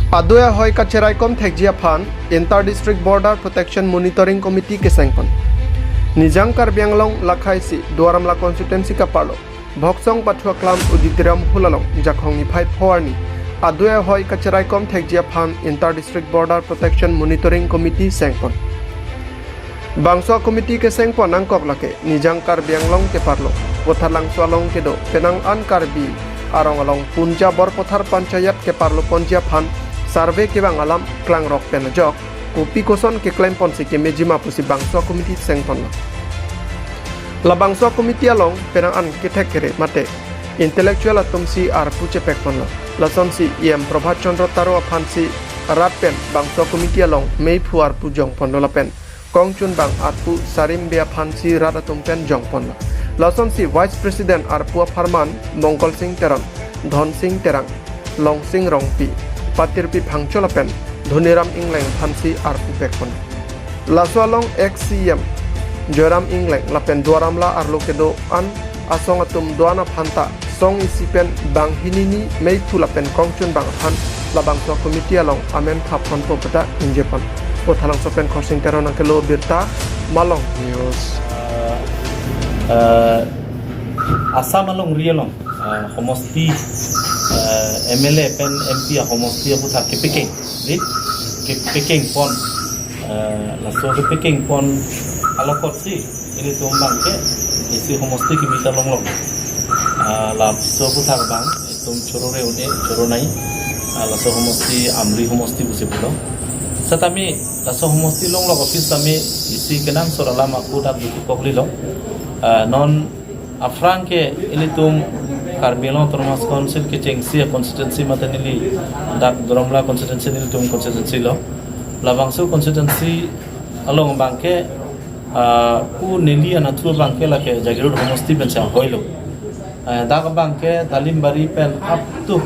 Aduya hoi ka Cheraikom Thekjia Phan Inter District Border Protection Monitoring Committee ke Sengpon. Nijang Karbianglong Lakhai si Duaramla Constituency ka Parlo. Boksong Pathua Klam Uditiram Hulalong Jakhong ni Phai Phoarni. Aduya hoi ka Cheraikom Thekjia Phan Inter District Border Protection Monitoring Committee Sengpon. Bangsa Committee ke Sengpon angkok lake Nijang Karbianglong ke Parlo. Pothalang swalong ke do penang an Karbi arong along Punja Borpothar Panchayat ke Parlo Ponjia Phan Survey ke bang alam klang rock penajok kopi koson ke klaim ponsi ke mejima pusi bangsa komiti sengpon la bangsa komiti along penang an ke thekere mate intellectual atumsi ar puche pekpon la sonsi em Prabhat Chandra Taro aphansi ratpen bangsa komiti along mei phuar pujong pondola pen kongchun bang atpu sarim bia phansi rat atumpen jongpon la sonsi vice president ar pua farman Mongkol Singh Terang Dhon Singh Terang Long Singh Rongpi Patirpi Phangcholapen Dhoniram Ingleng Phansi Arpu Pekpon Laswalong ex-CM Joram Ingleng Lapen Duaramla Arlokedo An Asong Atum Duana Phanta Song Isipen Bang Hinini Meitu Lapen Kongchun Bang Phan Labang So Committee Along Amen Phapon Popeda Injepan Pothalang Sopen Khorsing Teron Angkelo Birta Malong News Assam along rialong homosti MLA pen MP homosti aku tak kepeking kepeking pon laso kepeking pon alokot si ini tumbang ke isi homosti kita long lap so aku tak bang tum chorore une choronai laso homosti amri homosti busi pulo satami laso homosti long office tami isi kenang sorala aku tak buku kokli long non afran ke ini tum Karbianglong Autonomous Council ke Chengsia constituency matanili dak Doromla constituency nili tum constituency lo labangso constituency along bangke ku nili anatru bangke la ke jagirud homosti pensa hoilo dak bangke Dalimbari pen up to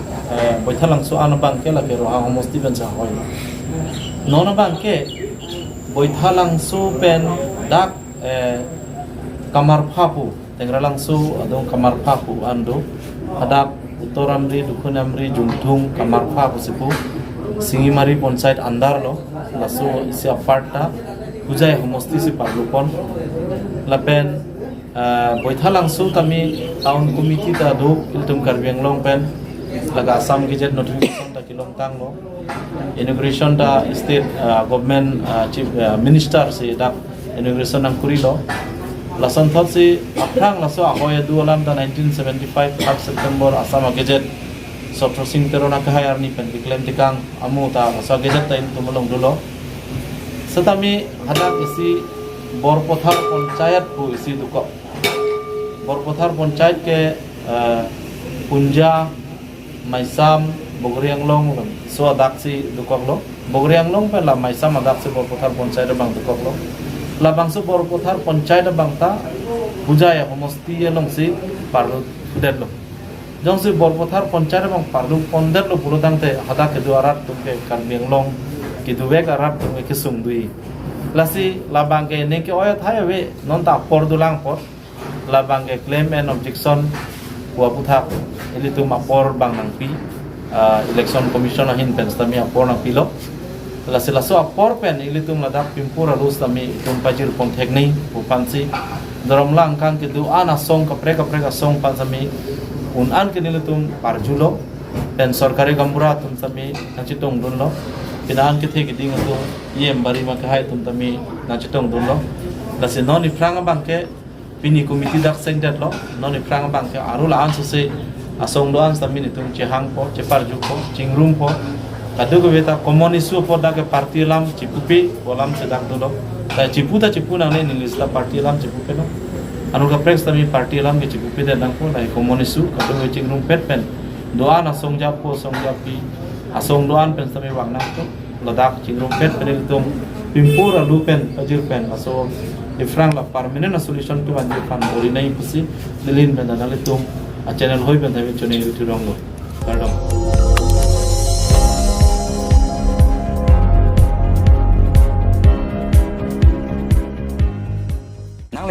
boithalangso an bangke la ke roha homosti pensa hoilo non bangke boithalangso pen dak Kamar Phapu Tengralangso adong Kamar Phapu ando hadap Utoramri Dukunamri Jungthung Kamar Phapu sipu Singimari Panchayat andar lo laso isi aparta pujai homosti si parlupon lapen boithalangso tami town committee ta do iltum Karbianglong pen laga Assam Gazette notification ta kilong tang lo inauguration ta state government chief minister si dak inauguration nang kuri lo Lasan thot si aprang laso ahoy dualam da 1975 3 September Assam Gazette Sotro Singh Terona kahayar ni pen diklaim tikang amu ta Assam Gazette ta itu melong dulo setami hadak isi Borpothar Panchayat pu isi dukok Borpothar Panchayat ke Punja Maisam Bogrianglong so adak si dukok lo Bogrianglong pe la Maisam adak si Borpothar Panchayat bang dukok lo labangso Borpothar Panchayat bangta bujaya homosti long si parlu dedlo jongsi Borpothar Panchayat bang parlu ponder lo purudang te hada ke duarat tumke Karbianglong ki duwe karat tumke kisung dui lasi labang ke ne ke oyat hai we non ta por dulang por labang ke claim and objection wa puthak ili tu mapor bang nang pi election commission ahin penstami apor nang pilo lasi laso apor pen ili tum ladak pimpura lus tami tum pajir pon tekni upansi doromlang kang ke du ana song kapreka song pansami un an ke nili tum parjulo pen sarkari gambura tum tami nachitong dunlo pinan ke the giding tu yem bari ma khai tum tami nachitong dunlo lasi non ifranga bangke pini committee dak seng det lo non ifranga bangke arula an se asong do an tami ni tum chehang po cheparju po chingrum po Kadu beta common issue for da ke parti lam cipupi bolam sedak dulu. Ta ciputa cipuna ne nilis la parti lam cipupe no. Anu ka prex tami parti lam ke cipupi da nang ko na common issue kadu we cingrum pet pen. Doan asong japo song japi asong doan pen tami wang nang to. Ladak cingrum pet pen tum pimpura lu pen ajir pen aso ifrang la permanent solution to anjir fan bori nai pusi lilin pen da nalitum a channel hoi pen tami chone itu rongo. Pardon.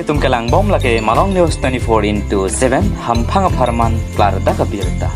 Itum kelang bom lagi Malong News 24/7 hampang aparman klar da kabirta.